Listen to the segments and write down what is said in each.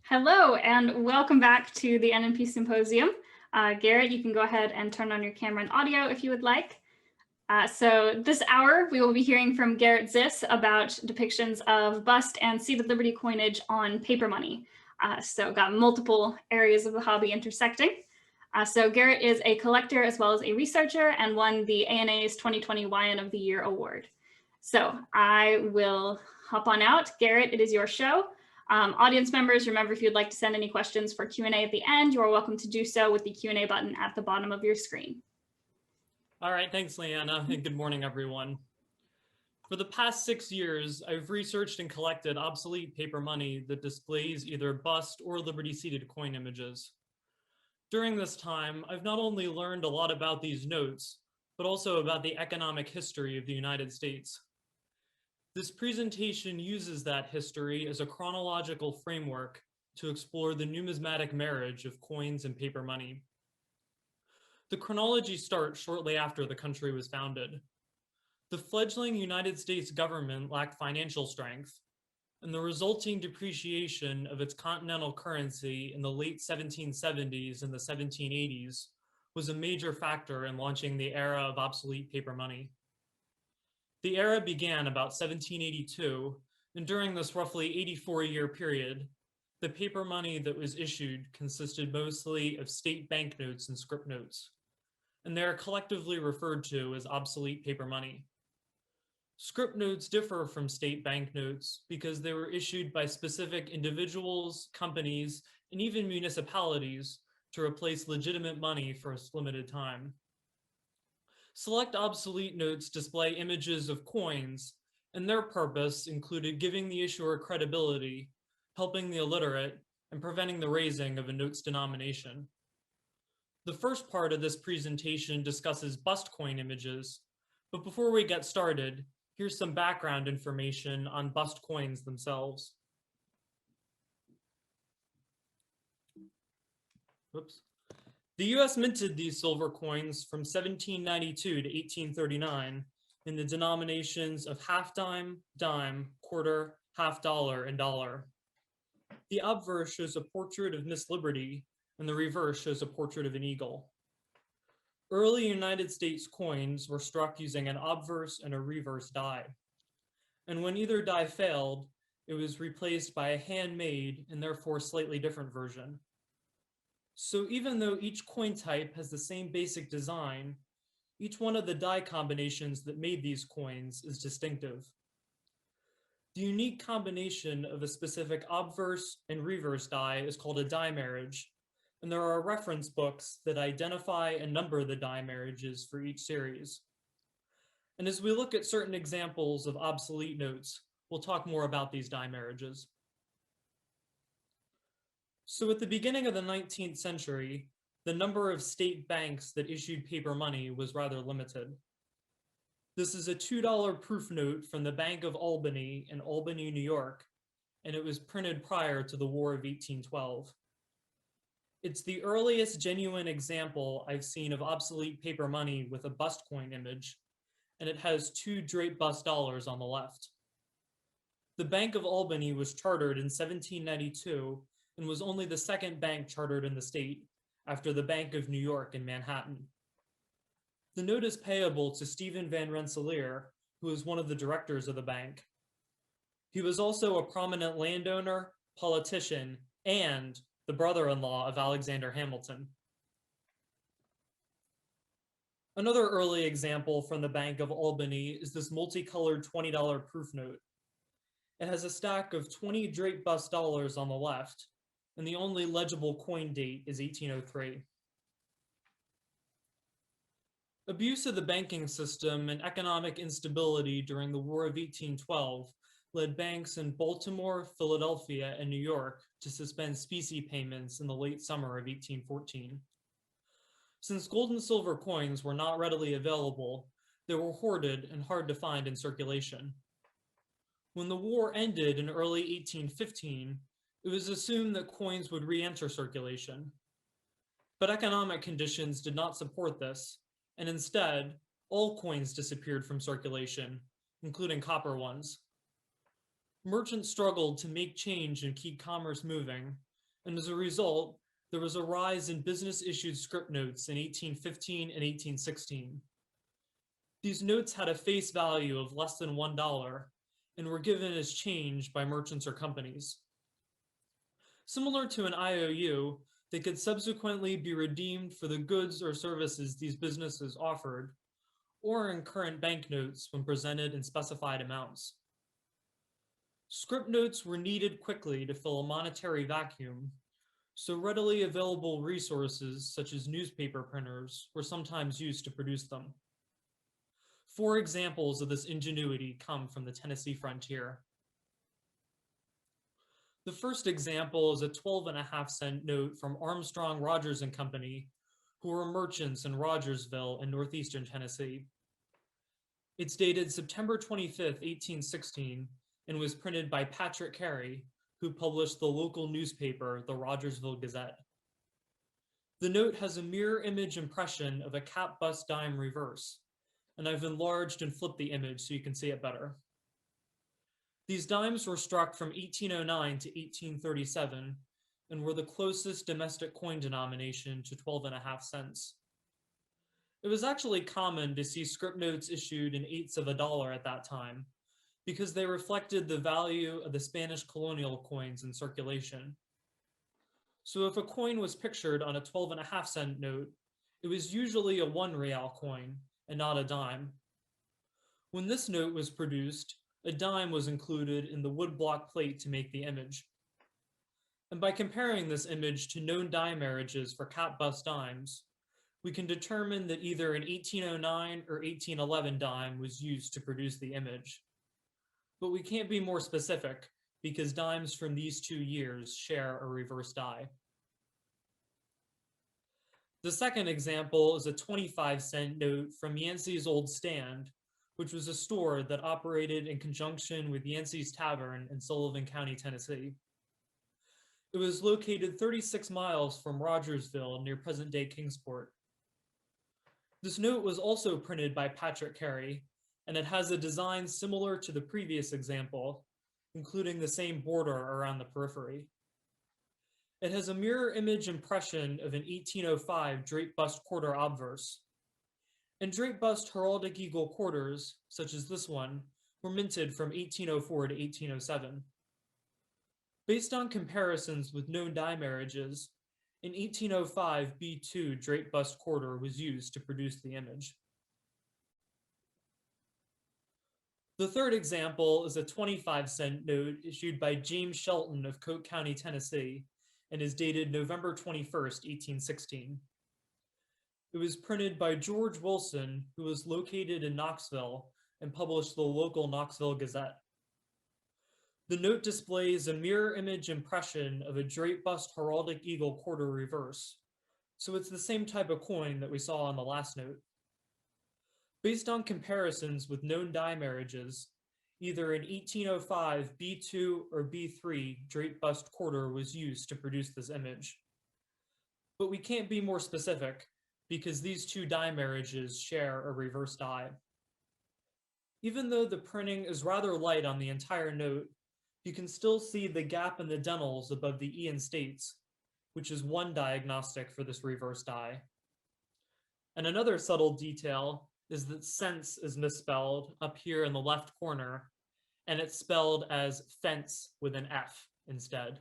Hello, and welcome back to the NNP Symposium. Garrett, you can go ahead and turn on your camera and audio if you would like. So this hour, we will be hearing from Garrett Ziss about depictions of bust and ceded Liberty coinage on paper money. So got multiple areas of the hobby intersecting. So Garrett is a collector as well as a researcher and won the ANA's 2020 YN of the Year Award. So I will hop on out. Garrett, it is your show. Audience members, remember, if you'd like to send any questions for Q&A at the end, you are welcome to do so with the Q&A button at the bottom of your screen. All right, thanks, Leanna, and good morning, everyone. For the past 6 years, I've researched and collected obsolete paper money that displays either bust or Liberty-seated coin images. During this time, I've not only learned a lot about these notes, but also about the economic history of the United States. This presentation uses that history as a chronological framework to explore the numismatic marriage of coins and paper money. The chronology starts shortly after the country was founded. The fledgling United States government lacked financial strength, and the resulting depreciation of its continental currency in the late 1770s and the 1780s was a major factor in launching the era of obsolete paper money. The era began about 1782, and during this roughly 84-year period, the paper money that was issued consisted mostly of state banknotes and scrip notes, and they are collectively referred to as obsolete paper money. Scrip notes differ from state banknotes because they were issued by specific individuals, companies, and even municipalities to replace legitimate money for a limited time. Select obsolete notes display images of coins, and their purpose included giving the issuer credibility, helping the illiterate, and preventing the raising of a note's denomination. The first part of this presentation discusses bust coin images, but before we get started, here's some background information on bust coins themselves. Whoops. The US minted these silver coins from 1792 to 1839 in the denominations of half dime, dime, quarter, half dollar, and dollar. The obverse shows a portrait of Miss Liberty, and the reverse shows a portrait of an eagle. Early United States coins were struck using an obverse and a reverse die. And when either die failed, it was replaced by a handmade and therefore slightly different version. So even though each coin type has the same basic design, each one of the die combinations that made these coins is distinctive. The unique combination of a specific obverse and reverse die is called a die marriage, and there are reference books that identify and number the die marriages for each series. And as we look at certain examples of obsolete notes, we'll talk more about these die marriages. So at the beginning of the 19th century, the number of state banks that issued paper money was rather limited. This is a $2 proof note from the Bank of Albany in Albany, New York, and it was printed prior to the War of 1812. It's the earliest genuine example I've seen of obsolete paper money with a bust coin image, and it has 2 draped bust dollars on the left. The Bank of Albany was chartered in 1792 and was only the second bank chartered in the state after the Bank of New York in Manhattan. The note is payable to Stephen Van Rensselaer, who is one of the directors of the bank. He was also a prominent landowner, politician, and the brother-in-law of Alexander Hamilton. Another early example from the Bank of Albany is this multicolored $20 proof note. It has a stack of 20 draped bust dollars on the left, and the only legible coin date is 1803. Abuse of the banking system and economic instability during the War of 1812 led banks in Baltimore, Philadelphia, and New York to suspend specie payments in the late summer of 1814. Since gold and silver coins were not readily available, they were hoarded and hard to find in circulation. When the war ended in early 1815, it was assumed that coins would re-enter circulation. But economic conditions did not support this, and instead, all coins disappeared from circulation, including copper ones. Merchants struggled to make change and keep commerce moving, and as a result, there was a rise in business-issued scrip notes in 1815 and 1816. These notes had a face value of less than $1 and were given as change by merchants or companies. Similar to an IOU, they could subsequently be redeemed for the goods or services these businesses offered, or in current banknotes when presented in specified amounts. Scrip notes were needed quickly to fill a monetary vacuum, so readily available resources such as newspaper printers were sometimes used to produce them. 4 examples of this ingenuity come from the Tennessee frontier. The first example is a 12.5-cent note from Armstrong, Rogers and Company, who were merchants in Rogersville in northeastern Tennessee. It's dated September 25th, 1816, and was printed by Patrick Carey, who published the local newspaper, the Rogersville Gazette. The note has a mirror image impression of a cap bust dime reverse, and I've enlarged and flipped the image so you can see it better. These dimes were struck from 1809 to 1837 and were the closest domestic coin denomination to 12.5 cents. It was actually common to see scrip notes issued in eighths of a dollar at that time because they reflected the value of the Spanish colonial coins in circulation. So if a coin was pictured on a 12.5-cent note, it was usually a 1 real coin and not a dime. When this note was produced, a dime was included in the woodblock plate to make the image. And by comparing this image to known dime marriages for cap bust dimes, we can determine that either an 1809 or 1811 dime was used to produce the image. But we can't be more specific because dimes from these 2 years share a reverse die. The second example is a 25-cent note from Yancey's Old Stand, which was a store that operated in conjunction with Yancey's Tavern in Sullivan County, Tennessee. It was located 36 miles from Rogersville near present-day Kingsport. This note was also printed by Patrick Carey, and it has a design similar to the previous example, including the same border around the periphery. It has a mirror image impression of an 1805 drape bust quarter obverse. And drape bust heraldic eagle quarters, such as this one, were minted from 1804 to 1807. Based on comparisons with known die marriages, an 1805 B2 drape bust quarter was used to produce the image. The third example is a 25-cent note issued by James Shelton of Coke County, Tennessee, and is dated November 21st, 1816. It was printed by George Wilson, who was located in Knoxville and published the local Knoxville Gazette. The note displays a mirror image impression of a drape bust heraldic eagle quarter reverse, so it's the same type of coin that we saw on the last note. Based on comparisons with known die marriages, either an 1805 B2 or B3 drape bust quarter was used to produce this image. But we can't be more specific because these 2 die marriages share a reverse die. Even though the printing is rather light on the entire note, you can still see the gap in the dentals above the E in states, which is one diagnostic for this reverse die. And another subtle detail is that cents is misspelled up here in the left corner, and it's spelled as fence with an F instead.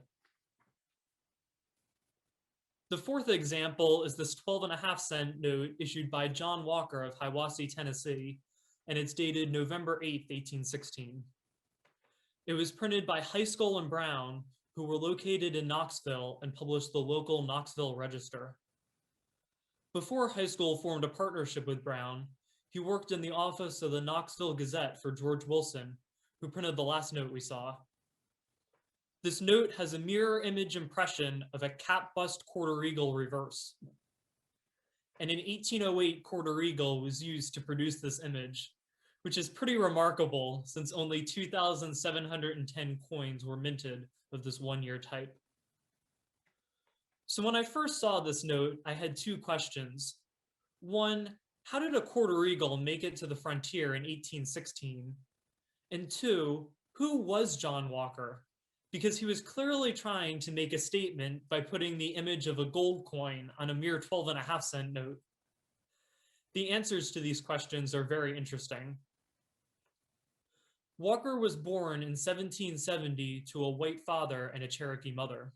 The fourth example is this 12.5-cent note issued by John Walker of Hiwassee, Tennessee, and it's dated November 8th, 1816. It was printed by Heiskell and Brown, who were located in Knoxville and published the local Knoxville Register. Before Heiskell formed a partnership with Brown, he worked in the office of the Knoxville Gazette for George Wilson, who printed the last note we saw. This note has a mirror image impression of a cap bust quarter eagle reverse. And an 1808 quarter eagle was used to produce this image, which is pretty remarkable since only 2,710 coins were minted of this 1-year type. So when I first saw this note, I had 2 questions. 1, how did a quarter eagle make it to the frontier in 1816? And 2, who was John Walker? because he was clearly trying to make a statement by putting the image of a gold coin on a mere 12.5-cent note? The answers to these questions are very interesting. Walker was born in 1770 to a white father and a Cherokee mother.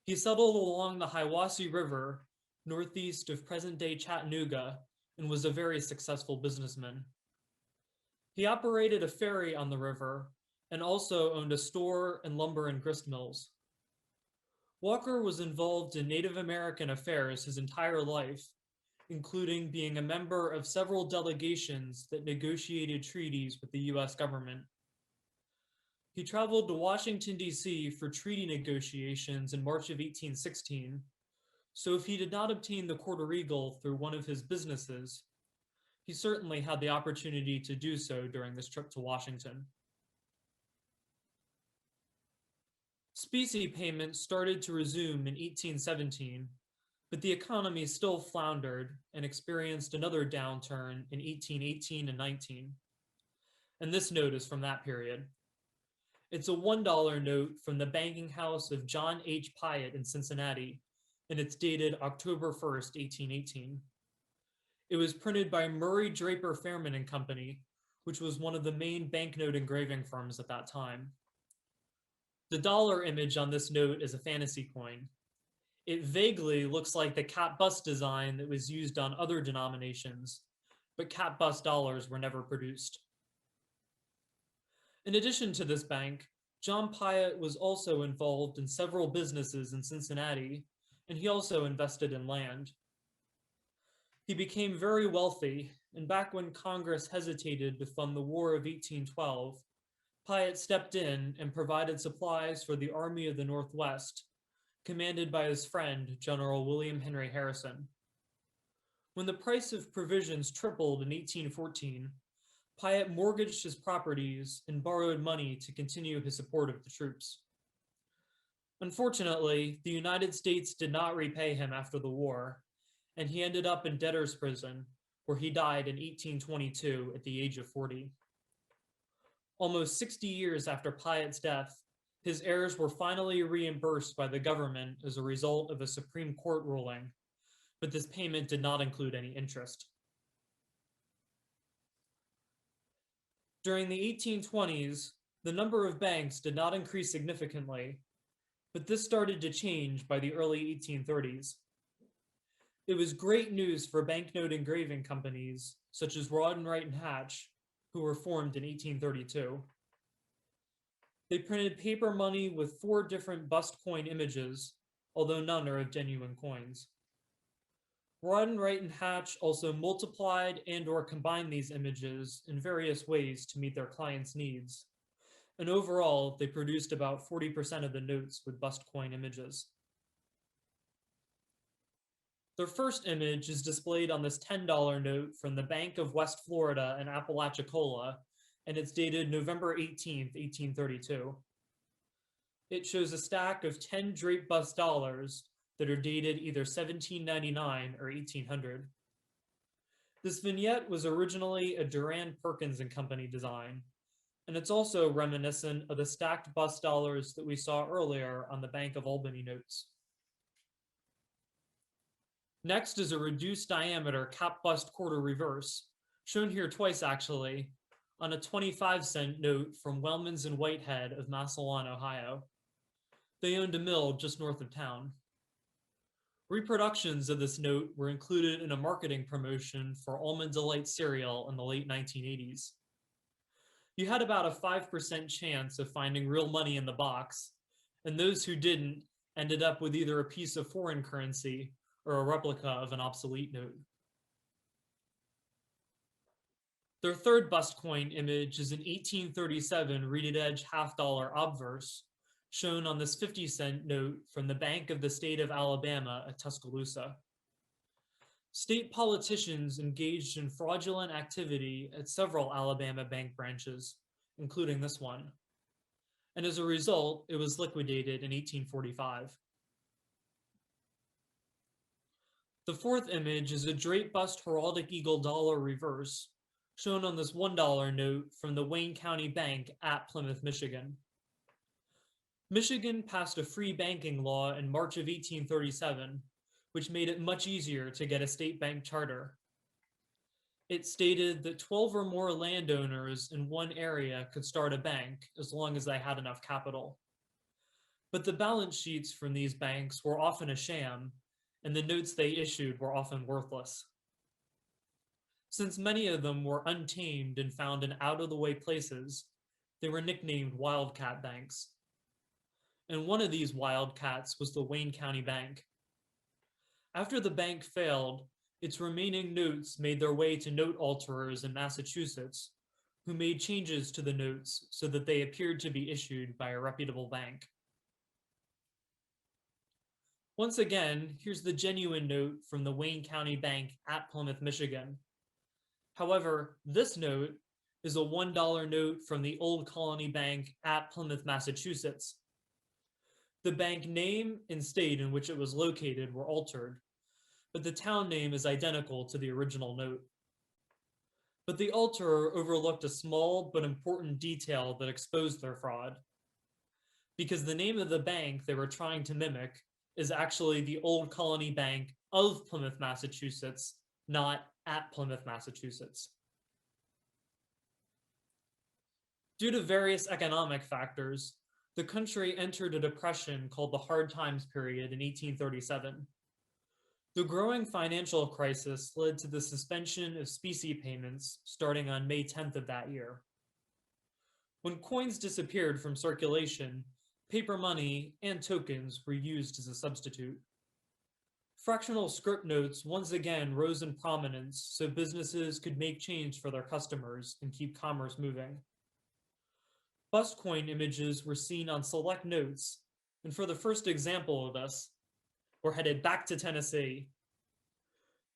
He settled along the Hiwassee River, northeast of present-day Chattanooga, and was a very successful businessman. He operated a ferry on the river and also owned a store and lumber and grist mills. Walker was involved in Native American affairs his entire life, including being a member of several delegations that negotiated treaties with the US government. He traveled to Washington, D.C. for treaty negotiations in March of 1816, so if he did not obtain the quarter eagle through one of his businesses, he certainly had the opportunity to do so during this trip to Washington. Specie payments started to resume in 1817, but the economy still floundered and experienced another downturn in 1818 and 19. And this note is from that period. It's a $1 note from the banking house of John H. Pyatt in Cincinnati, and it's dated October 1st, 1818. It was printed by Murray Draper Fairman and Company, which was one of the main banknote engraving firms at that time. The dollar image on this note is a fantasy coin. It vaguely looks like the cap bust design that was used on other denominations, but cap bust dollars were never produced. In addition to this bank, John Pyatt was also involved in several businesses in Cincinnati, and he also invested in land. He became very wealthy, and back when Congress hesitated to fund the War of 1812, Pyatt stepped in and provided supplies for the Army of the Northwest, commanded by his friend, General William Henry Harrison. When the price of provisions tripled in 1814, Pyatt mortgaged his properties and borrowed money to continue his support of the troops. Unfortunately, the United States did not repay him after the war, and he ended up in debtor's prison, where he died in 1822 at the age of 40. Almost 60 years after Pyatt's death, his heirs were finally reimbursed by the government as a result of a Supreme Court ruling, but this payment did not include any interest. During the 1820s, the number of banks did not increase significantly, but this started to change by the early 1830s. It was great news for banknote engraving companies, such as Rawdon Wright and Hatch, who were formed in 1832. They printed paper money with 4 different bust coin images, although none are of genuine coins. Rawdon Wright and Hatch also multiplied and/or combined these images in various ways to meet their clients' needs, and overall, they produced about 40% of the notes with bust coin images. Their first image is displayed on this $10 note from the Bank of West Florida in Apalachicola, and it's dated November 18th, 1832. It shows a stack of 10 draped bust dollars that are dated either 1799 or 1800. This vignette was originally a Durand Perkins and Company design, and it's also reminiscent of the stacked bust dollars that we saw earlier on the Bank of Albany notes. Next is a reduced diameter cap bust quarter reverse, shown here twice actually, on a 25-cent note from Wellman's and Whitehead of Massillon, Ohio. They owned a mill just north of town. Reproductions of this note were included in a marketing promotion for Almond Delight cereal in the late 1980s. You had about a 5% chance of finding real money in the box, and those who didn't ended up with either a piece of foreign currency or a replica of an obsolete note. Their third bust coin image is an 1837 reeded edge half-dollar obverse, shown on this 50-cent note from the Bank of the State of Alabama at Tuscaloosa. State politicians engaged in fraudulent activity at several Alabama bank branches, including this one. And as a result, it was liquidated in 1845. The fourth image is a draped bust heraldic eagle dollar reverse, shown on this $1 note from the Wayne County Bank at Plymouth, Michigan. Michigan passed a free banking law in March of 1837, which made it much easier to get a state bank charter. It stated that 12 or more landowners in one area could start a bank as long as they had enough capital. But the balance sheets from these banks were often a sham, and the notes they issued were often worthless. Since many of them were untamed and found in out-of-the-way places, they were nicknamed wildcat banks. And one of these wildcats was the Wayne County Bank. After the bank failed, its remaining notes made their way to note alterers in Massachusetts, who made changes to the notes so that they appeared to be issued by a reputable bank. Once again, here's the genuine note from the Wayne County Bank at Plymouth, Michigan. However, this note is a $1 note from the Old Colony Bank at Plymouth, Massachusetts. The bank name and state in which it was located were altered, but the town name is identical to the original note. But the alterer overlooked a small but important detail that exposed their fraud, because the name of the bank they were trying to mimic is actually the Old Colony Bank of Plymouth, Massachusetts, not at Plymouth, Massachusetts. Due to various economic factors, the country entered a depression called the Hard Times period in 1837. The growing financial crisis led to the suspension of specie payments starting on May 10th of that year. When coins disappeared from circulation, paper money and tokens were used as a substitute. Fractional scrip notes once again rose in prominence so businesses could make change for their customers and keep commerce moving. Bust coin images were seen on select notes, and for the first example of this, we're headed back to Tennessee.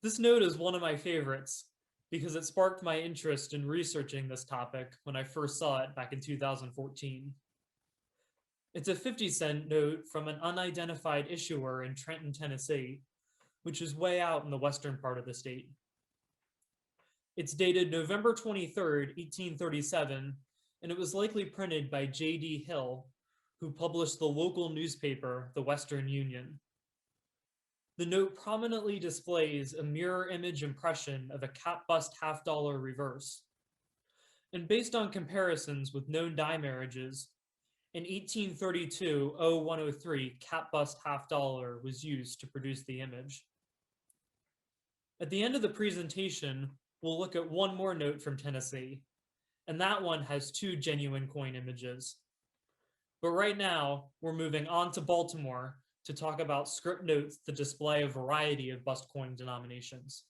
This note is one of my favorites because it sparked my interest in researching this topic when I first saw it back in 2014. It's a 50-cent note from an unidentified issuer in Trenton, Tennessee, which is way out in the western part of the state. It's dated November 23rd, 1837, and it was likely printed by J.D. Hill, who published the local newspaper, the Western Union. The note prominently displays a mirror image impression of a cap bust half-dollar reverse. And based on comparisons with known die marriages, in 1832-0103, cap bust half-dollar was used to produce the image. At the end of the presentation, we'll look at one more note from Tennessee, and that one has two genuine coin images. But right now, we're moving on to Baltimore to talk about scrip notes that display a variety of bust coin denominations.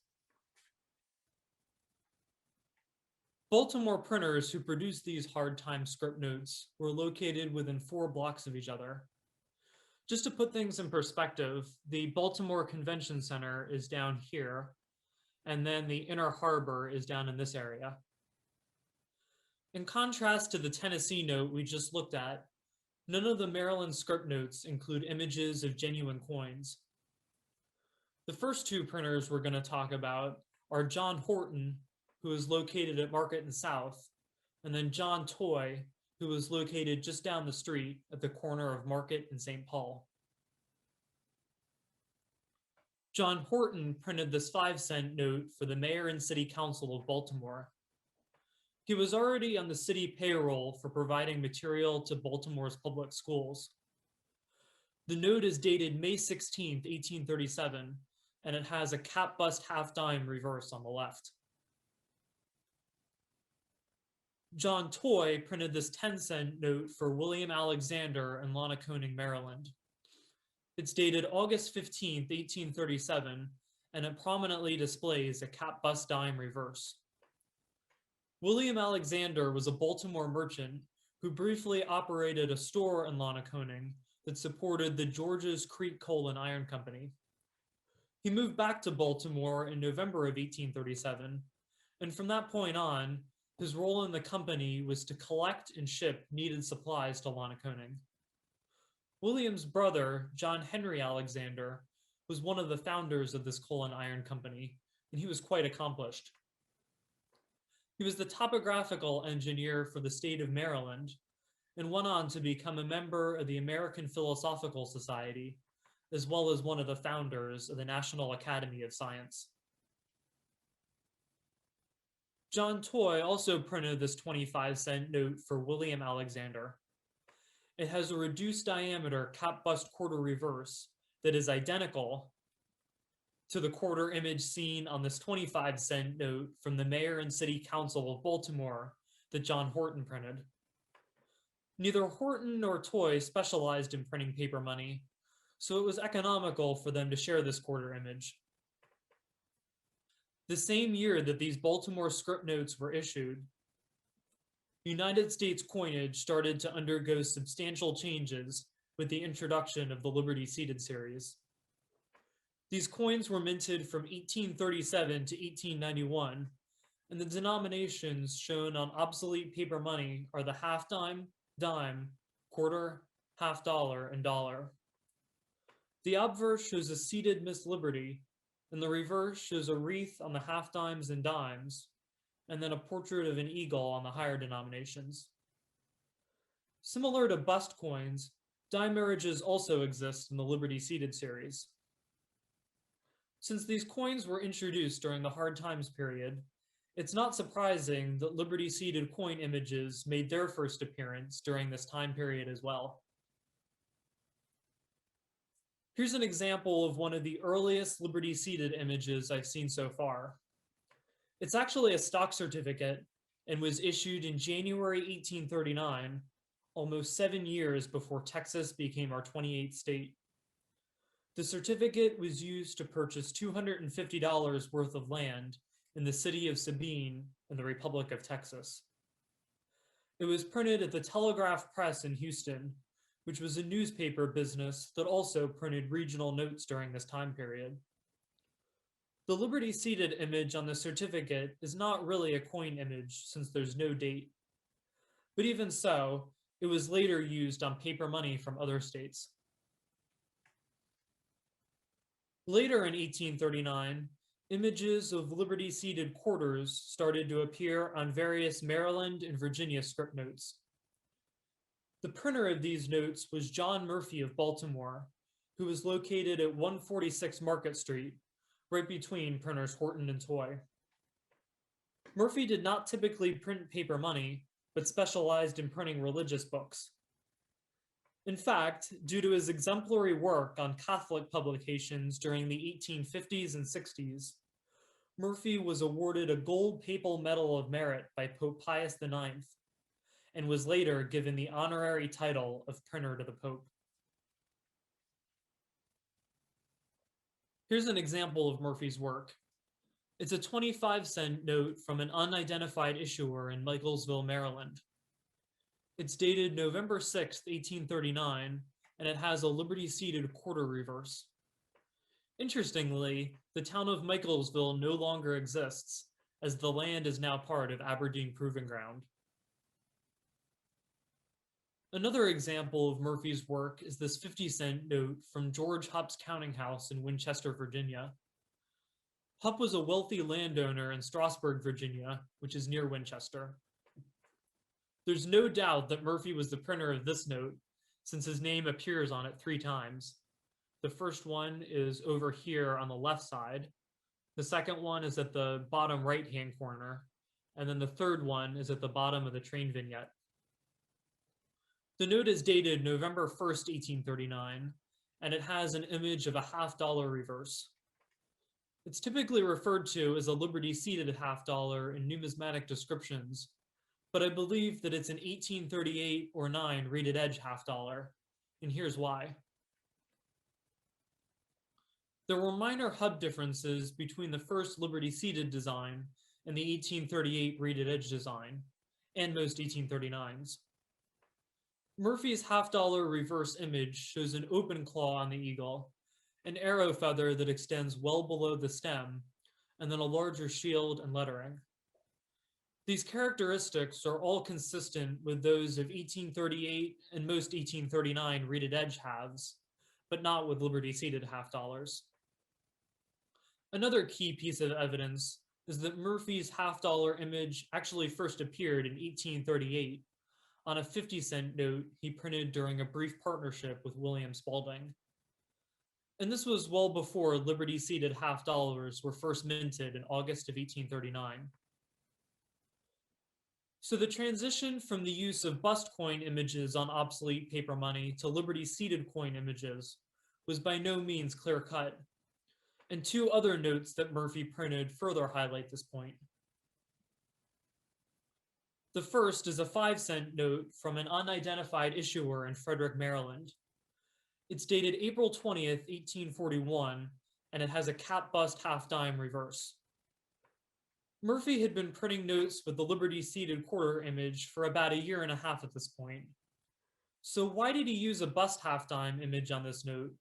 Baltimore printers who produced these hard time scrip notes were located within 4 blocks of each other. Just to put things in perspective, the Baltimore Convention Center is down here, and then the Inner Harbor is down in this area. In contrast to the Tennessee note we just looked at, none of the Maryland scrip notes include images of genuine coins. The first 2 printers we're going to talk about are John Horton, who is located at Market and South, and then John Toy, who is located just down the street at the corner of Market and St. Paul. John Horton printed this 5-cent note for the mayor and city council of Baltimore. He was already on the city payroll for providing material to Baltimore's public schools. The note is dated May 16, 1837, and it has a cap bust half-dime reverse on the left. John Toy printed this 10-cent note for William Alexander in Lonaconing, Maryland. It's dated August 15, 1837, and it prominently displays a cap bust dime reverse. William Alexander was a Baltimore merchant who briefly operated a store in Lonaconing that supported the Georges Creek Coal and Iron Company. He moved back to Baltimore in November of 1837, and from that point on, his role in the company was to collect and ship needed supplies to Lonaconing. William's brother, John Henry Alexander, was one of the founders of this coal and iron company, and he was quite accomplished. He was the topographical engineer for the state of Maryland, and went on to become a member of the American Philosophical Society, as well as one of the founders of the National Academy of Science. John Toy also printed this 25-cent note for William Alexander. It has a reduced diameter cap-bust quarter reverse that is identical to the quarter image seen on this 25-cent note from the Mayor and City Council of Baltimore that John Horton printed. Neither Horton nor Toy specialized in printing paper money, so it was economical for them to share this quarter image. The same year that these Baltimore scrip notes were issued, United States coinage started to undergo substantial changes with the introduction of the Liberty Seated series. These coins were minted from 1837 to 1891, and the denominations shown on obsolete paper money are the half dime, dime, quarter, half dollar, and dollar. The obverse shows a seated Miss Liberty, and the reverse shows a wreath on the half dimes and dimes, and then a portrait of an eagle on the higher denominations. Similar to bust coins, dime images also exist in the Liberty Seated series. Since these coins were introduced during the Hard Times period, it's not surprising that Liberty Seated coin images made their first appearance during this time period as well. Here's an example of one of the earliest Liberty Seated images I've seen so far. It's actually a stock certificate and was issued in January 1839, almost 7 years before Texas became our 28th state. The certificate was used to purchase $250 worth of land in the city of Sabine in the Republic of Texas. It was printed at the Telegraph Press in Houston, which was a newspaper business that also printed regional notes during this time period. The Liberty Seated image on the certificate is not really a coin image since there's no date. But even so, it was later used on paper money from other states. Later in 1839, images of Liberty Seated quarters started to appear on various Maryland and Virginia scrip notes. The printer of these notes was John Murphy of Baltimore, who was located at 146 Market Street, right between printers Horton and Toy. Murphy did not typically print paper money, but specialized in printing religious books. In fact, due to his exemplary work on Catholic publications during the 1850s and 60s, Murphy was awarded a gold papal medal of merit by Pope Pius IX, and was later given the honorary title of Printer to the Pope. Here's an example of Murphy's work. It's a 25-cent note from an unidentified issuer in Michaelsville, Maryland. It's dated November 6, 1839, and it has a Liberty Seated quarter reverse. Interestingly, the town of Michaelsville no longer exists, as the land is now part of Aberdeen Proving Ground. Another example of Murphy's work is this 50-cent note from George Hupp's counting house in Winchester, Virginia. Hupp was a wealthy landowner in Strasburg, Virginia, which is near Winchester. There's no doubt that Murphy was the printer of this note, since his name appears on it 3 times. The first one is over here on the left side. The second one is at the bottom right-hand corner. And then the third one is at the bottom of the train vignette. The note is dated November 1st, 1839, and it has an image of a half-dollar reverse. It's typically referred to as a Liberty Seated half-dollar in numismatic descriptions, but I believe that it's an 1838 or 9 rated edge half-dollar, and here's why. There were minor hub differences between the first Liberty Seated design and the 1838 rated edge design, and most 1839s. Murphy's half-dollar reverse image shows an open claw on the eagle, an arrow feather that extends well below the stem, and then a larger shield and lettering. These characteristics are all consistent with those of 1838 and most 1839 rated edge halves, but not with Liberty Seated half-dollars. Another key piece of evidence is that Murphy's half-dollar image actually first appeared in 1838 on a 50-cent note he printed during a brief partnership with William Spalding. And this was well before Liberty-seated half dollars were first minted in August of 1839. So the transition from the use of bust coin images on obsolete paper money to Liberty-seated coin images was by no means clear-cut, and two other notes that Murphy printed further highlight this point. The first is a 5-cent note from an unidentified issuer in Frederick, Maryland. It's dated April 20th, 1841, and it has a cap bust half-dime reverse. Murphy had been printing notes with the Liberty-seated quarter image for about a year and a half at this point. So why did he use a bust half-dime image on this note,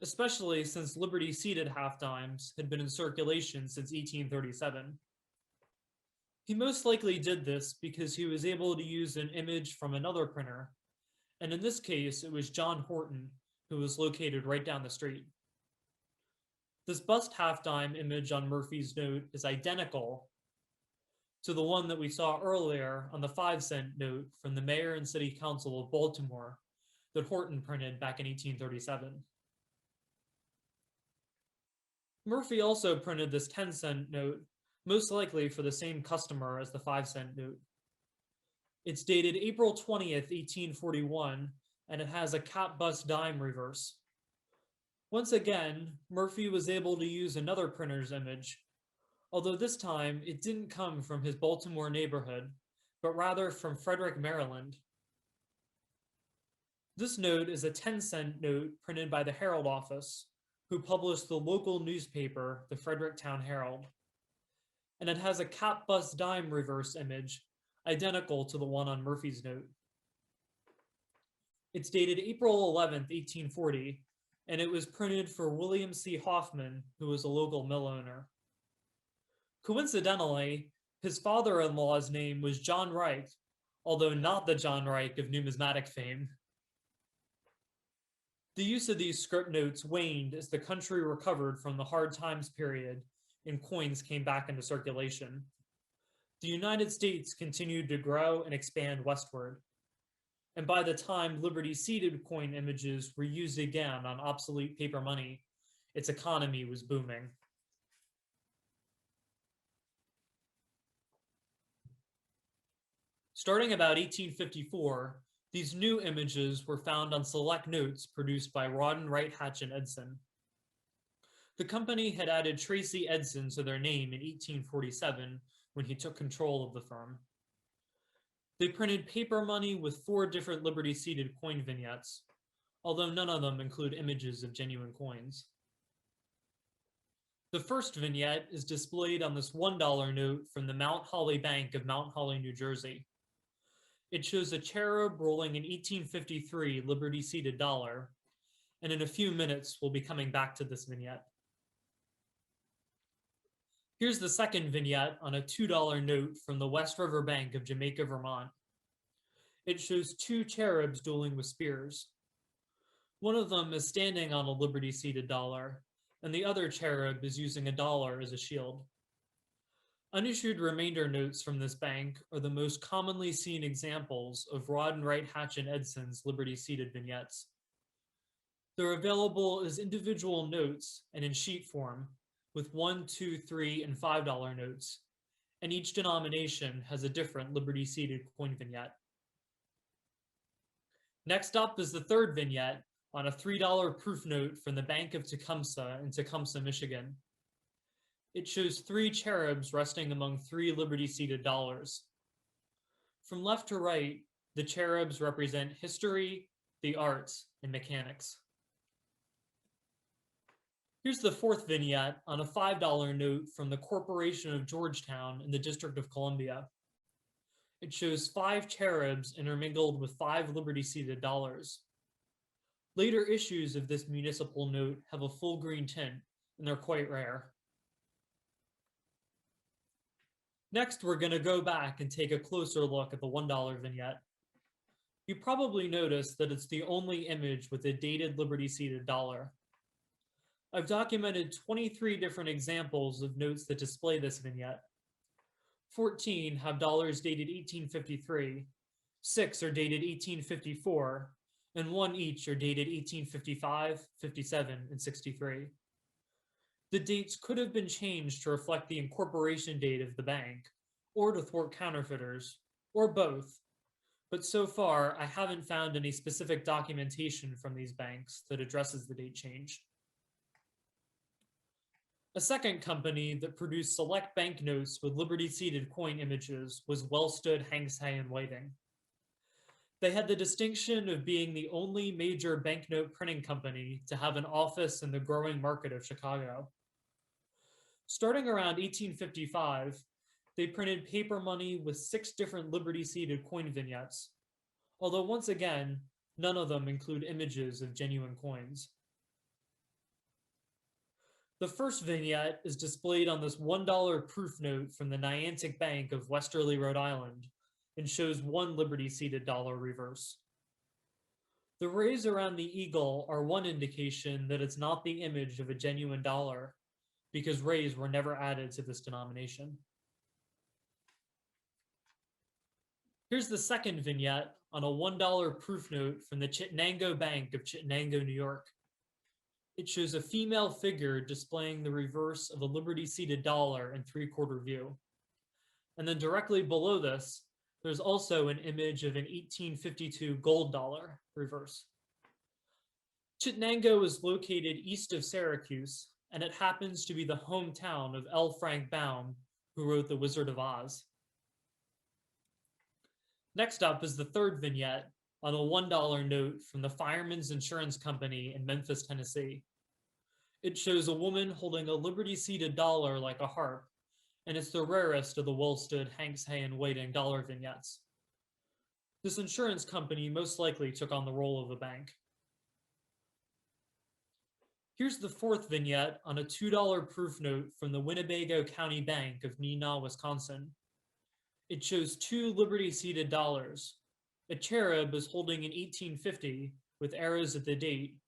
especially since Liberty-seated half-dimes had been in circulation since 1837? He most likely did this because he was able to use an image from another printer, and in this case, it was John Horton, who was located right down the street. This bust half-dime image on Murphy's note is identical to the one that we saw earlier on the 5-cent note from the mayor and city council of Baltimore that Horton printed back in 1837. Murphy also printed this 10-cent note, most likely for the same customer as the 5-cent note. It's dated April 20th, 1841, and it has a cap bust dime reverse. Once again, Murphy was able to use another printer's image, although this time it didn't come from his Baltimore neighborhood, but rather from Frederick, Maryland. This note is a 10-cent note printed by the Herald office, who published the local newspaper, the Fredericktown Herald. And it has a cap bust dime reverse image, identical to the one on Murphy's note. It's dated April 11th, 1840, and it was printed for William C. Hoffman, who was a local mill owner. Coincidentally, his father-in-law's name was John Reich, although not the John Reich of numismatic fame. The use of these scrip notes waned as the country recovered from the hard times period and coins came back into circulation. The United States continued to grow and expand westward. And by the time Liberty-seated coin images were used again on obsolete paper money, its economy was booming. Starting about 1854, these new images were found on select notes produced by Rawdon, Wright, Hatch, and Edson. The company had added Tracy Edson to their name in 1847 when he took control of the firm. They printed paper money with 4 different Liberty-seated coin vignettes, although none of them include images of genuine coins. The first vignette is displayed on this $1 note from the Mount Holly Bank of Mount Holly, New Jersey. It shows a cherub rolling an 1853 Liberty-seated dollar, and in a few minutes we'll be coming back to this vignette. Here's the second vignette on a $2 note from the West River Bank of Jamaica, Vermont. It shows 2 cherubs dueling with spears. One of them is standing on a Liberty-seated dollar, and the other cherub is using a dollar as a shield. Unissued remainder notes from this bank are the most commonly seen examples of Rawdon, Wright, Hatch, and Edson's Liberty-seated vignettes. They're available as individual notes and in sheet form, with $1, $2, $3, and $5 notes, and each denomination has a different Liberty-seated coin vignette. Next up is the third vignette on a $3 proof note from the Bank of Tecumseh in Tecumseh, Michigan. It shows 3 cherubs resting among 3 Liberty-seated dollars. From left to right, the cherubs represent history, the arts, and mechanics. Here's the fourth vignette on a $5 note from the Corporation of Georgetown in the District of Columbia. It shows 5 cherubs intermingled with 5 Liberty-seated dollars. Later issues of this municipal note have a full green tint, and they're quite rare. Next, we're going to go back and take a closer look at the $1 vignette. You probably noticed that it's the only image with a dated Liberty-seated dollar. I've documented 23 different examples of notes that display this vignette. 14 have dollars dated 1853, 6 are dated 1854, and 1 each are dated 1855, 57, and 63. The dates could have been changed to reflect the incorporation date of the bank, or to thwart counterfeiters, or both, but so far I haven't found any specific documentation from these banks that addresses the date change. A second company that produced select banknotes with Liberty-seated coin images was Wellstood, Hankshay, and Whiting. They had the distinction of being the only major banknote printing company to have an office in the growing market of Chicago. Starting around 1855, they printed paper money with 6 different Liberty-seated coin vignettes, although once again, none of them include images of genuine coins. The first vignette is displayed on this $1 proof note from the Niantic Bank of Westerly, Rhode Island, and shows 1 Liberty-seated dollar reverse. The rays around the eagle are one indication that it's not the image of a genuine dollar, because rays were never added to this denomination. Here's the second vignette on a $1 proof note from the Chittenango Bank of Chittenango, New York. It shows a female figure displaying the reverse of a Liberty-seated dollar in 3/4 view. And then directly below this, there's also an image of an 1852 gold dollar reverse. Chittenango is located east of Syracuse, and it happens to be the hometown of L. Frank Baum, who wrote The Wizard of Oz. Next up is the third vignette on a $1 note from the Fireman's Insurance Company in Memphis, Tennessee. It shows a woman holding a Liberty-seated dollar like a harp, and it's the rarest of the Wellstood, Hankshay, and Whiting dollar vignettes. This insurance company most likely took on the role of a bank. Here's the fourth vignette on a $2 proof note from the Winnebago County Bank of Neenah, Wisconsin. It shows 2 Liberty-seated dollars. A cherub is holding an 1850 with arrows at the date,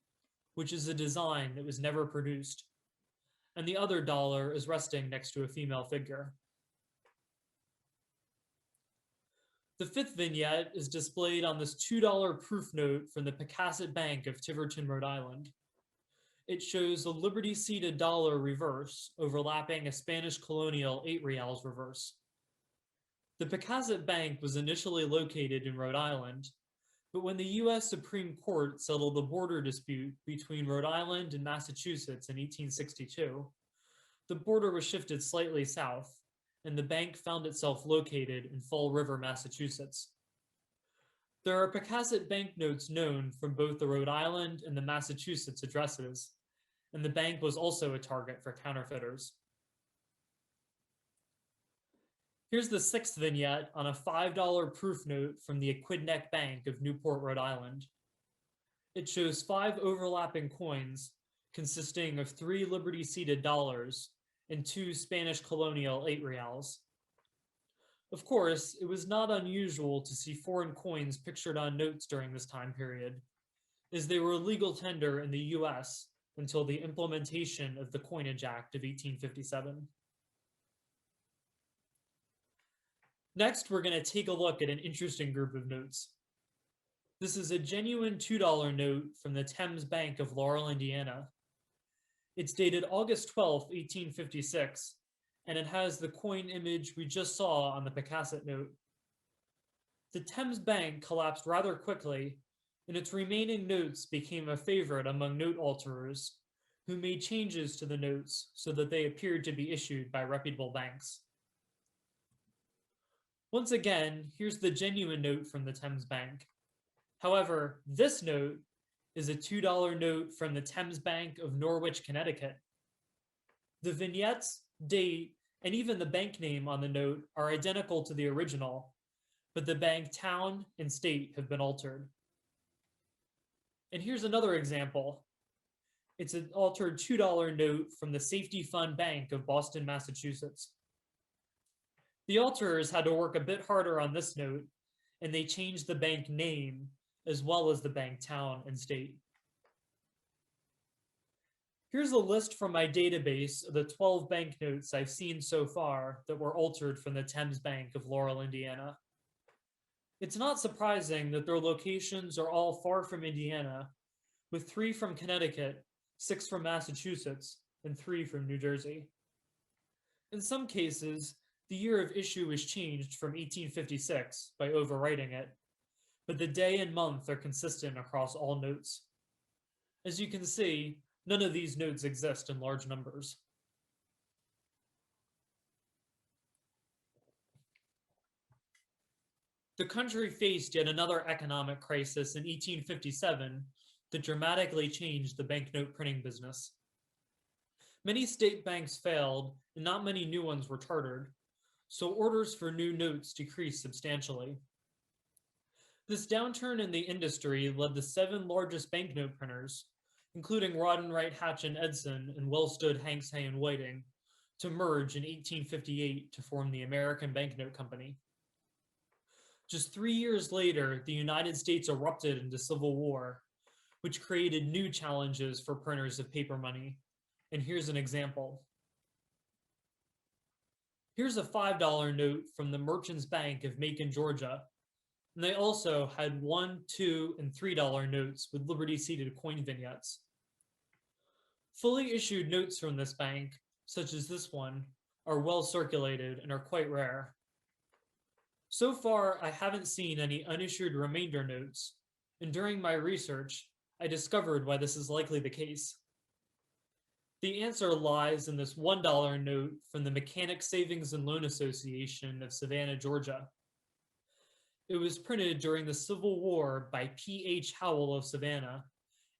which is a design that was never produced, and the other dollar is resting next to a female figure. The fifth vignette is displayed on this $2 proof note from the Pecasset Bank of Tiverton, Rhode Island. It shows a Liberty-seated dollar reverse overlapping a Spanish colonial 8 reals reverse. The Pecasset Bank was initially located in Rhode Island, but when the U.S. Supreme Court settled the border dispute between Rhode Island and Massachusetts in 1862, the border was shifted slightly south, and the bank found itself located in Fall River, Massachusetts. There are Pecasset banknotes known from both the Rhode Island and the Massachusetts addresses, and the bank was also a target for counterfeiters. Here's the sixth vignette on a $5 proof note from the Aquidneck Bank of Newport, Rhode Island. It shows 5 overlapping coins consisting of 3 Liberty-seated dollars and 2 Spanish colonial 8 reals. Of course, it was not unusual to see foreign coins pictured on notes during this time period, as they were legal tender in the US until the implementation of the Coinage Act of 1857. Next, we're going to take a look at an interesting group of notes. This is a genuine $2 note from the Thames Bank of Laurel, Indiana. It's dated August 12, 1856, and it has the coin image we just saw on the Pecasset note. The Thames Bank collapsed rather quickly, and its remaining notes became a favorite among note alterers, who made changes to the notes so that they appeared to be issued by reputable banks. Once again, here's the genuine note from the Thames Bank. However, this note is a $2 note from the Thames Bank of Norwich, Connecticut. The vignettes, date, and even the bank name on the note are identical to the original, but the bank town and state have been altered. And here's another example. It's an altered $2 note from the Safety Fund Bank of Boston, Massachusetts. The alterers had to work a bit harder on this note, and they changed the bank name as well as the bank town and state. Here's a list from my database of the 12 banknotes I've seen so far that were altered from the Thames Bank of Laurel, Indiana. It's not surprising that their locations are all far from Indiana, with 3 from Connecticut, 6 from Massachusetts, and 3 from New Jersey. In some cases, the year of issue is changed from 1856 by overwriting it, but the day and month are consistent across all notes. As you can see, none of these notes exist in large numbers. The country faced yet another economic crisis in 1857 that dramatically changed the banknote printing business. Many state banks failed, and not many new ones were chartered, so orders for new notes decreased substantially. This downturn in the industry led the 7 largest banknote printers, including Roddenwright, Hatch and Edson, and Wellstud, Hanks, Hay and Whiting, to merge in 1858 to form the American Banknote Company. Just 3 years later, the United States erupted into civil war, which created new challenges for printers of paper money. And here's an example. Here's a $5 note from the Merchants Bank of Macon, Georgia. And they also had $1, $2, and $3 notes with Liberty-seated coin vignettes. Fully issued notes from this bank, such as this one, are well circulated and are quite rare. So far, I haven't seen any unissued remainder notes, and during my research, I discovered why this is likely the case. The answer lies in this $1 note from the Mechanics Savings and Loan Association of Savannah, Georgia. It was printed during the Civil War by P.H. Howell of Savannah,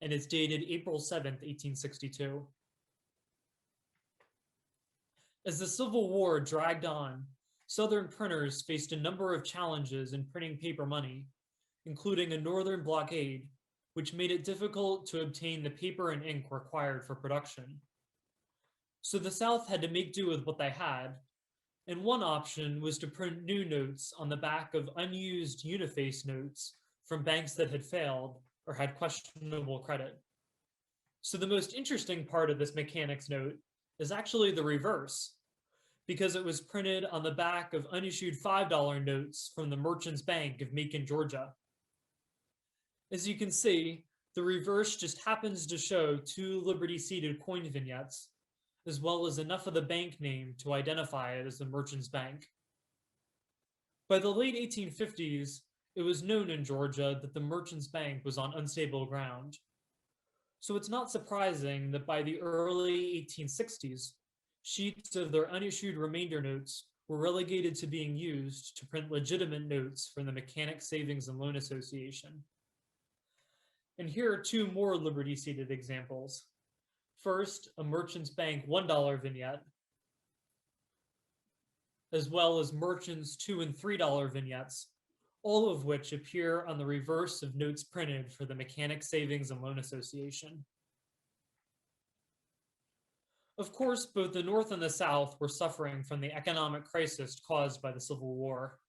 and it's dated April 7, 1862. As the Civil War dragged on, Southern printers faced a number of challenges in printing paper money, including a Northern blockade, which made it difficult to obtain the paper and ink required for production. So the South had to make do with what they had, and one option was to print new notes on the back of unused uniface notes from banks that had failed or had questionable credit. So the most interesting part of this mechanics note is actually the reverse, because it was printed on the back of unissued $5 notes from the Merchants Bank of Macon, Georgia. As you can see, the reverse just happens to show 2 Liberty-seated coin vignettes, as well as enough of the bank name to identify it as the Merchants Bank. By the late 1850s, it was known in Georgia that the Merchants Bank was on unstable ground. So it's not surprising that by the early 1860s, sheets of their unissued remainder notes were relegated to being used to print legitimate notes from the Mechanics Savings and Loan Association. And here are 2 more Liberty-seated examples. First, a Merchants Bank $1 vignette, as well as Merchants $2 and $3 vignettes, all of which appear on the reverse of notes printed for the Mechanics Savings and Loan Association. Of course, both the North and the South were suffering from the economic crisis caused by the Civil War.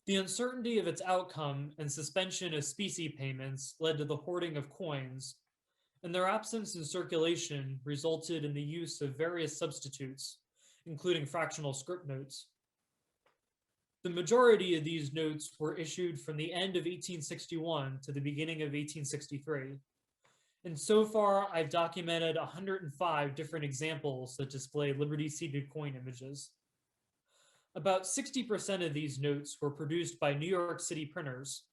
The uncertainty of its outcome and suspension of specie payments led to the hoarding of coins, and their absence in circulation resulted in the use of various substitutes, including fractional scrip notes. The majority of these notes were issued from the end of 1861 to the beginning of 1863. And so far, I've documented 105 different examples that display Liberty-seated coin images. About 60% of these notes were produced by New York City printers,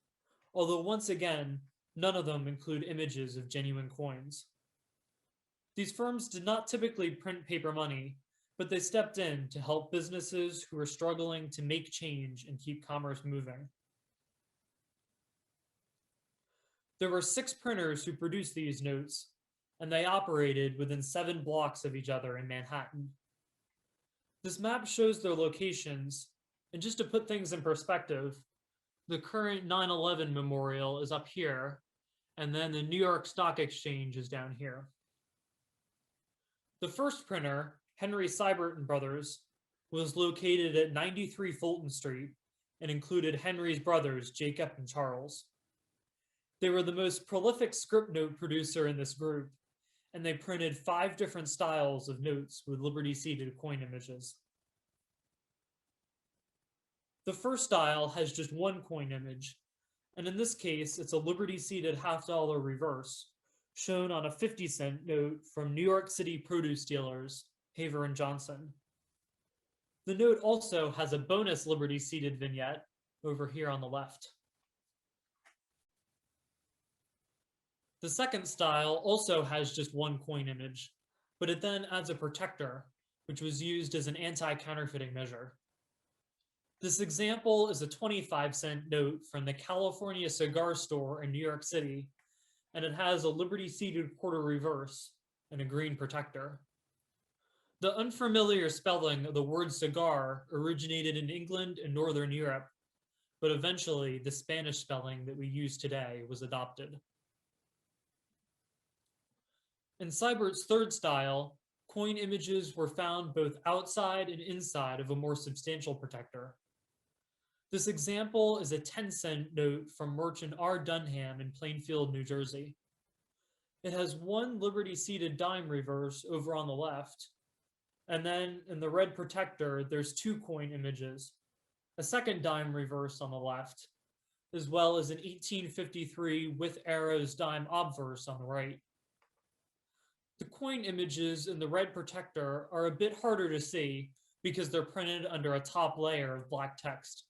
although once again, none of them include images of genuine coins. These firms did not typically print paper money, but they stepped in to help businesses who were struggling to make change and keep commerce moving. There were 6 printers who produced these notes, and they operated within 7 blocks of each other in Manhattan. This map shows their locations, and just to put things in perspective, the current 9/11 memorial is up here, and then the New York Stock Exchange is down here. The first printer, Henry Seibert and Brothers, was located at 93 Fulton Street and included Henry's brothers, Jacob and Charles. They were the most prolific scrip note producer in this group, and they printed 5 different styles of notes with Liberty-seated coin images. The first style has just one coin image, and in this case, it's a liberty-seated half-dollar reverse, shown on a 50-cent note from New York City produce dealers, Haver and Johnson. The note also has a bonus liberty-seated vignette over here on the left. The second style also has just one coin image, but it then adds a protector, which was used as an anti-counterfeiting measure. This example is a 25-cent note from the California Cigar Store in New York City, and it has a liberty-seated quarter reverse and a green protector. The unfamiliar spelling of the word cigar originated in England and Northern Europe, but eventually the Spanish spelling that we use today was adopted. In Seibert's third style, coin images were found both outside and inside of a more substantial protector. This example is a 10-cent note from merchant R. Dunham in Plainfield, New Jersey. It has one liberty-seated dime reverse over on the left, and then in the red protector, there's two coin images, a second dime reverse on the left, as well as an 1853 with arrows dime obverse on the right. The coin images in the red protector are a bit harder to see because they're printed under a top layer of black text.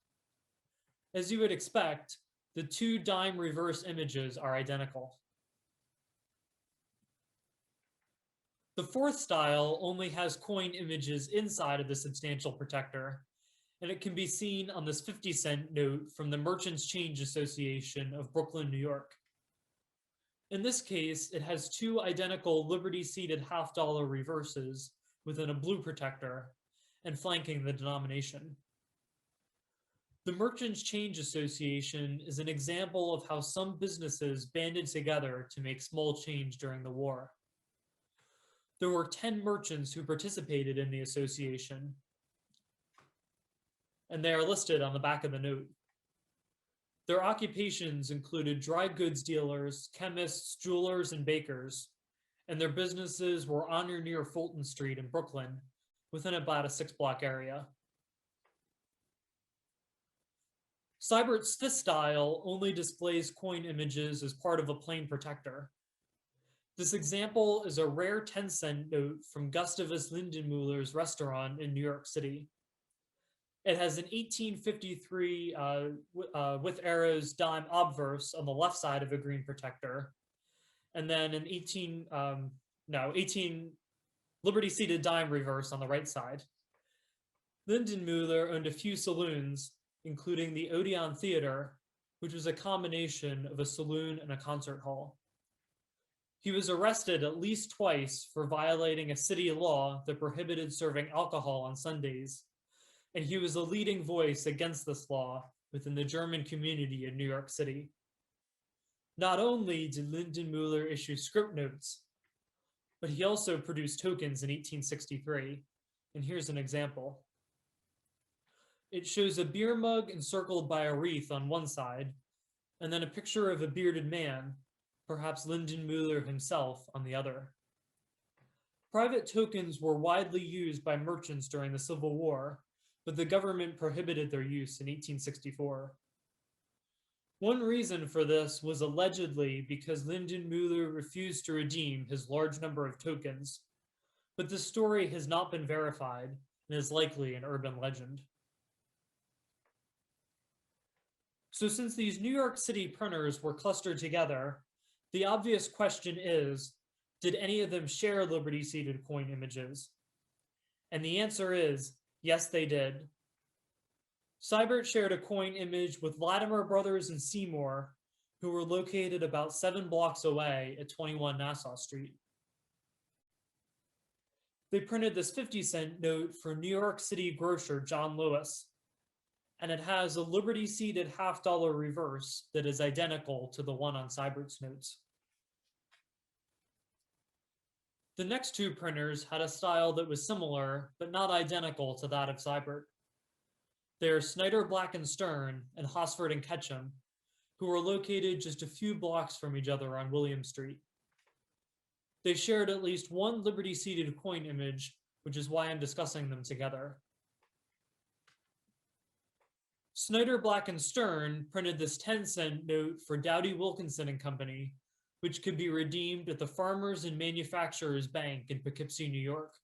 As you would expect, the two dime reverse images are identical. The fourth style only has coin images inside of the substantial protector, and it can be seen on this 50-cent note from the Merchants Change Association of Brooklyn, New York. In this case, it has two identical liberty-seated half-dollar reverses within a blue protector and flanking the denomination. The Merchants Change Association is an example of how some businesses banded together to make small change during the war. There were 10 merchants who participated in the association, and they are listed on the back of the note. Their occupations included dry goods dealers, chemists, jewelers, and bakers, and their businesses were on or near Fulton Street in Brooklyn, within about a 6-block area. Seibert's fifth style only displays coin images as part of a plain protector. This example is a rare 10-cent note from Gustavus Lindenmuller's restaurant in New York City. It has an 1853 with arrows dime obverse on the left side of a green protector, and then an 18 liberty-seated dime reverse on the right side. Lindenmuller owned a few saloons, including the Odeon Theater, which was a combination of a saloon and a concert hall. He was arrested at least twice for violating a city law that prohibited serving alcohol on Sundays, and he was a leading voice against this law within the German community in New York City. Not only did Lindenmuller issue scrip notes, but he also produced tokens in 1863, and here's an example. It shows a beer mug encircled by a wreath on one side, and then a picture of a bearded man, perhaps Lindenmuller himself, on the other. Private tokens were widely used by merchants during the Civil War, but the government prohibited their use in 1864. One reason for this was allegedly because Lindenmuller refused to redeem his large number of tokens, but this story has not been verified and is likely an urban legend. So since these New York City printers were clustered together, the obvious question is, did any of them share liberty-seated coin images? And the answer is, yes, they did. Seibert shared a coin image with Latimer Brothers in Seymour, who were located about 7 blocks away at 21 Nassau Street. They printed this 50-cent note for New York City grocer John Lewis, and it has a liberty-seated half-dollar reverse that is identical to the one on Seibert's notes. The next two printers had a style that was similar, but not identical to that of Seibert. They are Snyder Black and Stern and Hosford and Ketchum, who were located just a few blocks from each other on William Street. They shared at least one liberty-seated coin image, which is why I'm discussing them together. Snyder, Black, and Stern printed this 10-cent note for Dowdy Wilkinson and Company, which could be redeemed at the Farmers and Manufacturers Bank in Poughkeepsie, New York.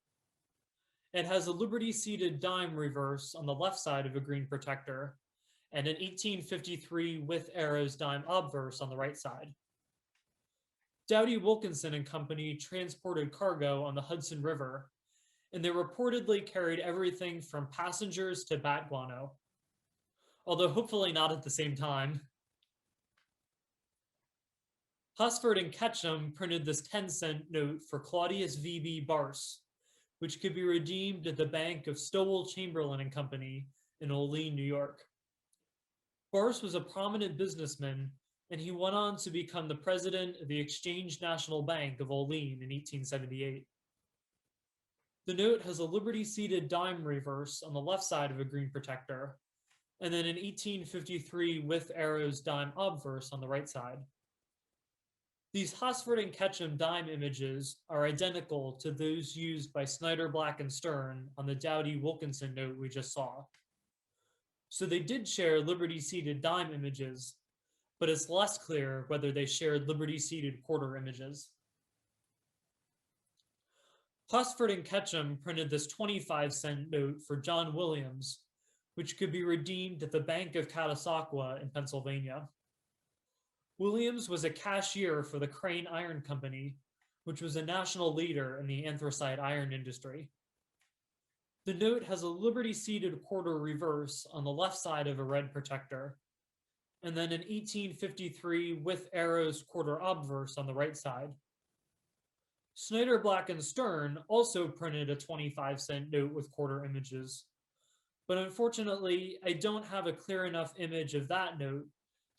It has a Liberty-seated dime reverse on the left side of a green protector, and an 1853 with arrows dime obverse on the right side. Dowdy Wilkinson and Company transported cargo on the Hudson River, and they reportedly carried everything from passengers to bat guano, although hopefully not at the same time. Hosford and Ketchum printed this 10-cent note for Claudius V.B. Barse, which could be redeemed at the bank of Stowell, Chamberlain and Company in Olean, New York. Barse was a prominent businessman, and he went on to become the president of the Exchange National Bank of Olean in 1878. The note has a Liberty-seated dime reverse on the left side of a green protector, and then an 1853 with arrows dime obverse on the right side. These Hosford and Ketchum dime images are identical to those used by Snyder, Black, and Stern on the Dowdy Wilkinson note we just saw. So they did share Liberty-seated dime images, but it's less clear whether they shared Liberty-seated quarter images. Hosford and Ketchum printed this 25-cent note for John Williams, which could be redeemed at the Bank of Catasauqua in Pennsylvania. Williams was a cashier for the Crane Iron Company, which was a national leader in the anthracite iron industry. The note has a Liberty-seated quarter reverse on the left side of a red protector, and then an 1853 with arrows quarter obverse on the right side. Snyder, Black, and Stern also printed a 25-cent note with quarter images, but unfortunately, I don't have a clear enough image of that note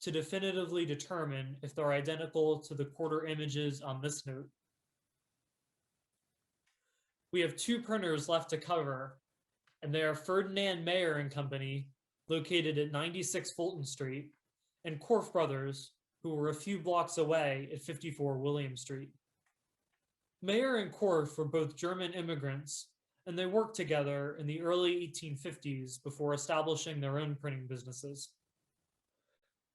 to definitively determine if they're identical to the quarter images on this note. We have two printers left to cover, and they are Ferdinand Mayer and Company, located at 96 Fulton Street, and Korff Brothers, who were a few blocks away at 54 William Street. Mayer and Korff were both German immigrants, and they worked together in the early 1850s before establishing their own printing businesses.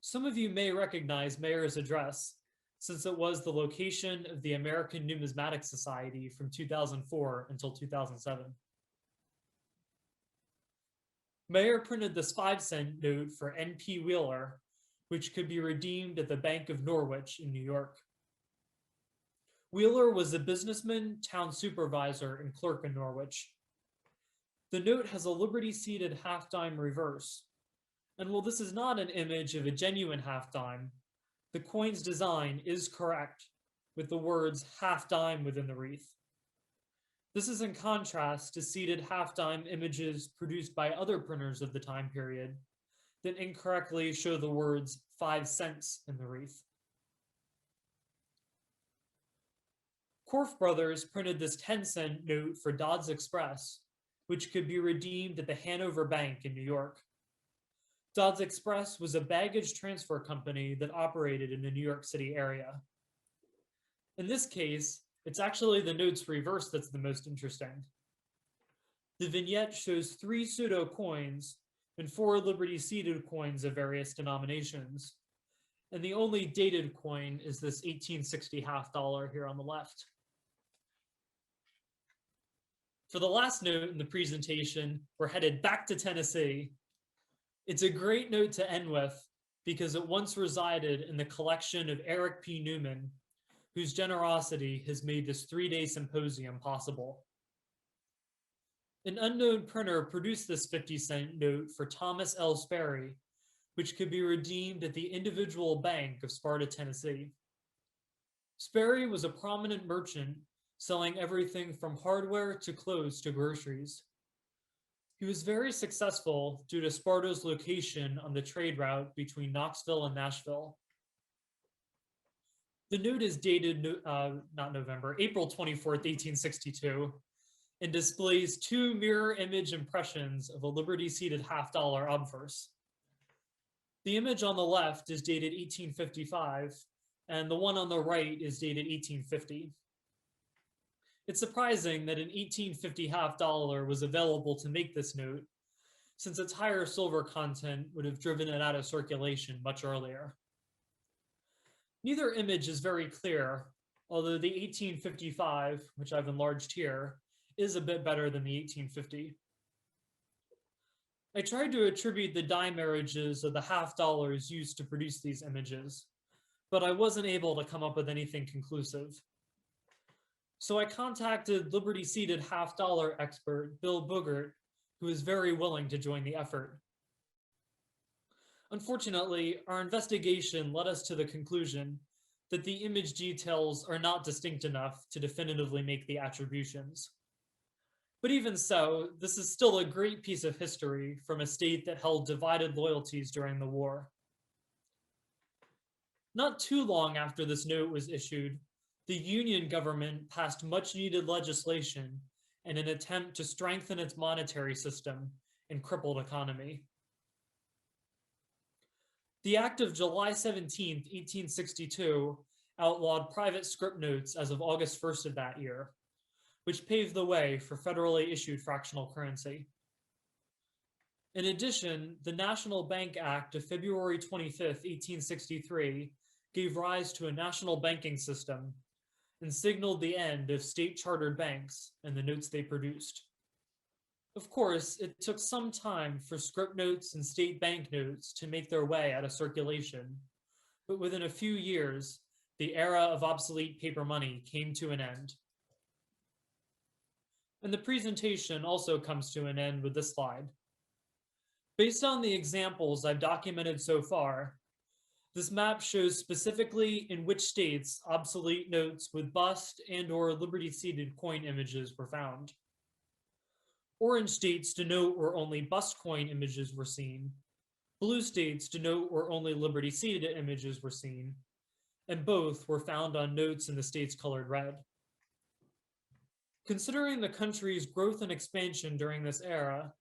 Some of you may recognize Mayer's address, since it was the location of the American Numismatic Society from 2004 until 2007. Mayer printed this 5-cent note for N.P. Wheeler, which could be redeemed at the Bank of Norwich in New York. Wheeler was a businessman, town supervisor, and clerk in Norwich. The note has a Liberty-seated half-dime reverse, and while this is not an image of a genuine half-dime, the coin's design is correct, with the words half-dime within the wreath. This is in contrast to seated half-dime images produced by other printers of the time period that incorrectly show the words 5 cents in the wreath. Korff Brothers printed this 10-cent note for Dodds Express, which could be redeemed at the Hanover Bank in New York. Dodds Express was a baggage transfer company that operated in the New York City area. In this case, it's actually the note's reverse that's the most interesting. The vignette shows 3 pseudo coins and 4 Liberty-seated coins of various denominations, and the only dated coin is this 1860 half-dollar here on the left. For the last note in the presentation, we're headed back to Tennessee. It's a great note to end with because it once resided in the collection of Eric P. Newman, whose generosity has made this 3-day symposium possible. An unknown printer produced this 50-cent note for Thomas L. Sperry, which could be redeemed at the Individual Bank of Sparta, Tennessee. Sperry was a prominent merchant selling everything from hardware to clothes to groceries. He was very successful due to Sparta's location on the trade route between Knoxville and Nashville. The note is dated April 24th, 1862, and displays 2 mirror image impressions of a Liberty-seated half-dollar obverse. The image on the left is dated 1855, and the one on the right is dated 1850. It's surprising that an 1850 half-dollar was available to make this note, since its higher silver content would have driven it out of circulation much earlier. Neither image is very clear, although the 1855, which I've enlarged here, is a bit better than the 1850. I tried to attribute the die marriages of the half-dollars used to produce these images, but I wasn't able to come up with anything conclusive. So I contacted Liberty-seated half-dollar expert Bill Boogert, who is very willing to join the effort. Unfortunately, our investigation led us to the conclusion that the image details are not distinct enough to definitively make the attributions. But even so, this is still a great piece of history from a state that held divided loyalties during the war. Not too long after this note was issued, the Union government passed much-needed legislation in an attempt to strengthen its monetary system and crippled economy. The Act of July 17, 1862, outlawed private scrip notes as of August 1st of that year, which paved the way for federally issued fractional currency. In addition, the National Bank Act of February 25, 1863, gave rise to a national banking system and signaled the end of state-chartered banks and the notes they produced. Of course, it took some time for scrip notes and state bank notes to make their way out of circulation, but within a few years, the era of obsolete paper money came to an end. And the presentation also comes to an end with this slide. Based on the examples I've documented so far, this map shows specifically in which states obsolete notes with bust and/or liberty-seated coin images were found. Orange states denote where only bust coin images were seen. Blue states denote where only liberty-seated images were seen, and both were found on notes in the states colored red. Considering the country's growth and expansion during this era,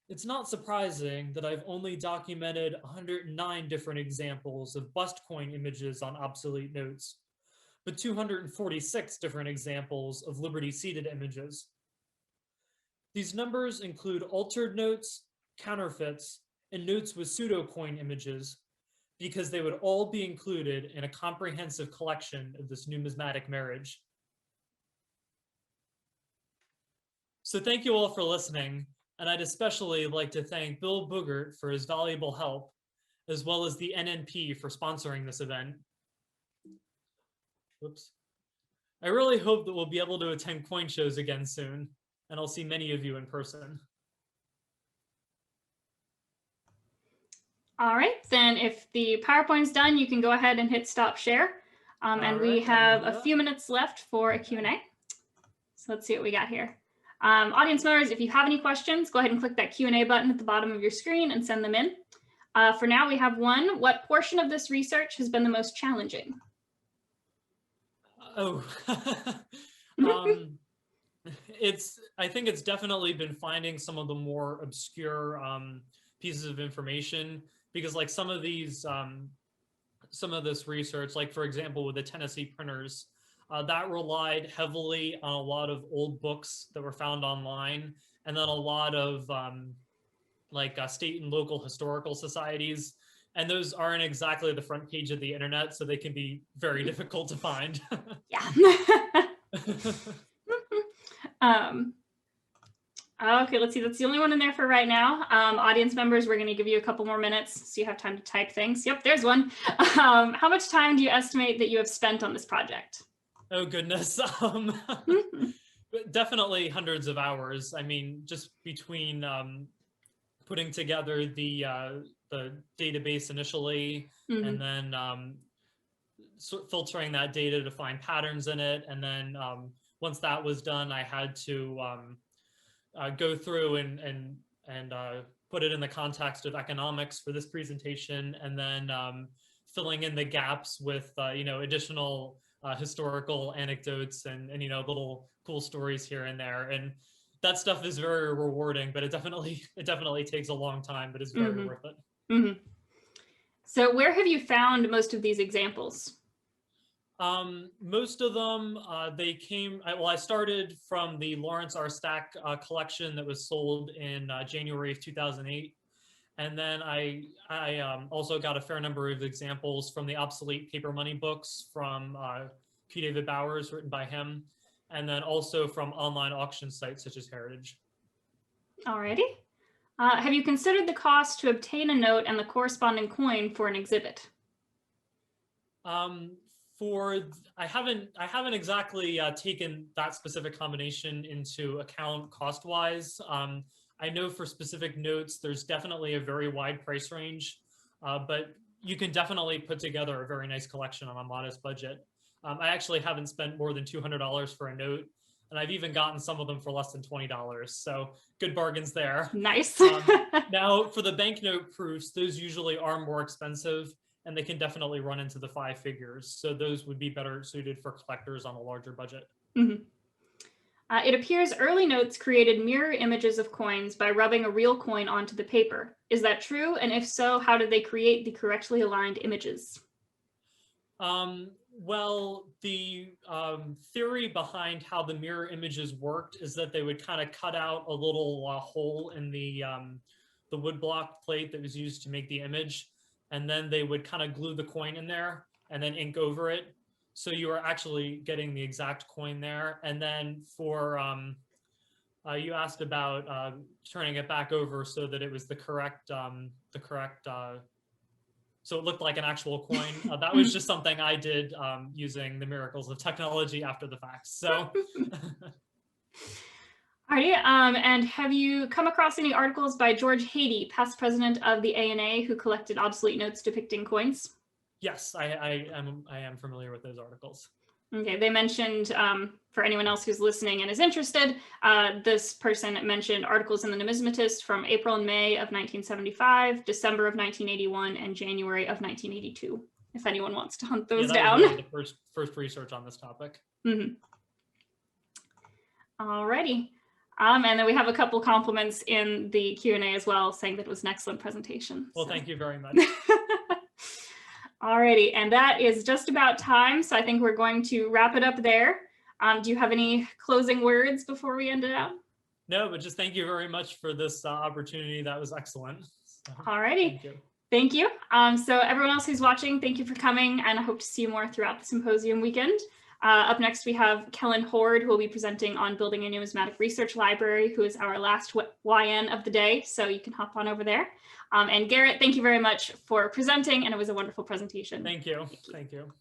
it's not surprising that I've only documented 109 different examples of bust coin images on obsolete notes, but 246 different examples of liberty-seated images. These numbers include altered notes, counterfeits, and notes with pseudo-coin images, because they would all be included in a comprehensive collection of this numismatic marriage. So thank you all for listening, and I'd especially like to thank Bill Boogert for his valuable help, as well as the NNP for sponsoring this event. Whoops. I really hope that we'll be able to attend coin shows again soon, and I'll see many of you in person. All right, then if the PowerPoint's done, you can go ahead and hit stop share. And we have a few minutes left for a Q&A. So let's see what we got here. Audience members, if you have any questions, go ahead and click that Q&A button at the bottom of your screen and send them in. For now, we have one. What portion of this research has been the most challenging? Oh, I think it's definitely been finding some of the more obscure pieces of information, because like some of this research, like for example, with the Tennessee printers, that relied heavily on a lot of old books that were found online, and then a lot of state and local historical societies. And those aren't exactly the front page of the internet, so they can be very difficult to find. Yeah. Okay, let's see. That's the only one in there for right now. Audience members, we're going to give you a couple more minutes so you have time to type things. Yep, there's one. How much time do you estimate that you have spent on this project? Oh, goodness. Definitely hundreds of hours. I mean, just between putting together the database initially, and then filtering that data to find patterns in it. And then once that was done, I had to go through and put it in the context of economics for this presentation, and then filling in the gaps with additional historical anecdotes and little cool stories here and there. And that stuff is very rewarding, but it definitely takes a long time, but it's very worth it. So where have you found most of these examples? Most of them, they came, well, I started from the Lawrence R. Stack collection that was sold in January of 2008. And then I also got a fair number of examples from the obsolete paper money books from P. David Bowers, written by him, and then also from online auction sites such as Heritage. Alrighty. Have you considered the cost to obtain a note and the corresponding coin for an exhibit? I haven't exactly taken that specific combination into account cost-wise. I know for specific notes, there's definitely a very wide price range, but you can definitely put together a very nice collection on a modest budget. I actually haven't spent more than $200 for a note, and I've even gotten some of them for less than $20. So good bargains there. Nice. Now for the banknote proofs, those usually are more expensive, and they can definitely run into the 5 figures. So those would be better suited for collectors on a larger budget. Mm-hmm. It appears early notes created mirror images of coins by rubbing a real coin onto the paper. Is that true? And if so, how did they create the correctly aligned images? Well, the theory behind how the mirror images worked is that they would kind of cut out a little hole in the woodblock plate that was used to make the image, and then they would kind of glue the coin in there and then ink over it. So you are actually getting the exact coin there. And then for, you asked about turning it back over so that it was the correct, so it looked like an actual coin. That was just something I did using the miracles of technology after the fact. So. Alrighty, and have you come across any articles by George Haiti, past president of the ANA, who collected obsolete notes depicting coins? Yes, I am familiar with those articles. Okay, they mentioned, for anyone else who's listening and is interested, this person mentioned articles in the Numismatist from April and May of 1975, December of 1981, and January of 1982, if anyone wants to hunt those down. Was really the first research on this topic. Mm-hmm. Alrighty. And then we have a couple compliments in the Q&A as well, saying that it was an excellent presentation. Well, thank you very much. Alrighty, and that is just about time. So I think we're going to wrap it up there. Do you have any closing words before we end it out? No, but just thank you very much for this opportunity. That was excellent. So, alrighty. Thank you. Thank you. So everyone else who's watching, thank you for coming, and I hope to see you more throughout the symposium weekend. Up next, we have Kellen Horde, who will be presenting on building a numismatic research library, who is our last YN of the day. So you can hop on over there. And Garrett, thank you very much for presenting, and it was a wonderful presentation. Thank you. Thank you.